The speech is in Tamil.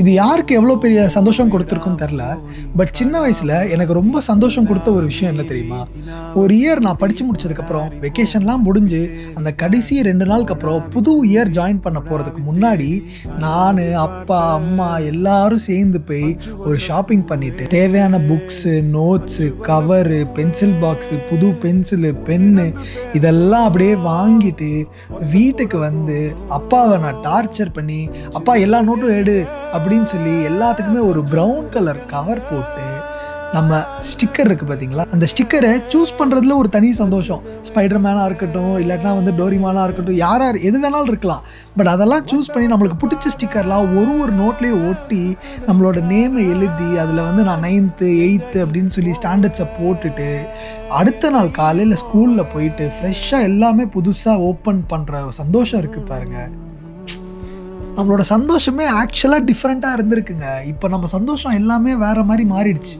இது யாருக்கு எவ்வளோ பெரிய சந்தோஷம் கொடுத்துருக்குன்னு தெரில. பட் சின்ன வயசில் எனக்கு ரொம்ப சந்தோஷம் கொடுத்த ஒரு விஷயம் என்ன தெரியுமா? ஒரு இயர் நான் படித்து முடிச்சதுக்கப்புறம் வெக்கேஷன்லாம் முடிஞ்சு அந்த கடைசி 2 நாளுக்கு அப்புறம் புது இயர் ஜாயின் பண்ண போகிறதுக்கு முன்னாடி நான், அப்பா, அம்மா எல்லாரும் சேர்ந்து போய் ஒரு ஷாப்பிங் பண்ணிட்டு தேவையான books, notes, cover, pencil box, புது பென்சிலு, பென்னு இதெல்லாம் அப்படியே வாங்கிட்டு வீட்டுக்கு வந்து அப்பாவை நான் டார்ச்சர் பண்ணி, அப்பா எல்லா நோட்டும் எடு அப்படின்னு சொல்லி எல்லாத்துக்குமே ஒரு ப்ரௌன் கலர் கவர் போட்டு நம்ம ஸ்டிக்கர் இருக்குது பார்த்தீங்களா, அந்த ஸ்டிக்கரை சூஸ் பண்ணுறதுல ஒரு தனி சந்தோஷம். ஸ்பைடர் மேனாக இருக்கட்டும், இல்லாட்டினா வந்து டோரிமானாக இருக்கட்டும், யார் எது வேணாலும் இருக்கலாம். பட் அதெல்லாம் சூஸ் பண்ணி நம்மளுக்கு பிடிச்ச ஸ்டிக்கர்லாம் ஒரு நோட்லேயே ஒட்டி நம்மளோட நேமை எழுதி அதில் வந்து நான் 9th 8th அப்படின்னு சொல்லி ஸ்டாண்டர்ட்ஸை போட்டுட்டு அடுத்த நாள் காலையில் ஸ்கூலில் போயிட்டு ஃப்ரெஷ்ஷாக எல்லாமே புதுசாக ஓப்பன் பண்ணுற சந்தோஷம் இருக்குது பாருங்கள். நம்மளோட சந்தோஷமே ஆக்சுவலாக டிஃப்ரெண்ட்டாக இருந்திருக்குங்க. இப்போ நம்ம சந்தோஷம் எல்லாமே வேறு மாதிரி மாறிடுச்சு.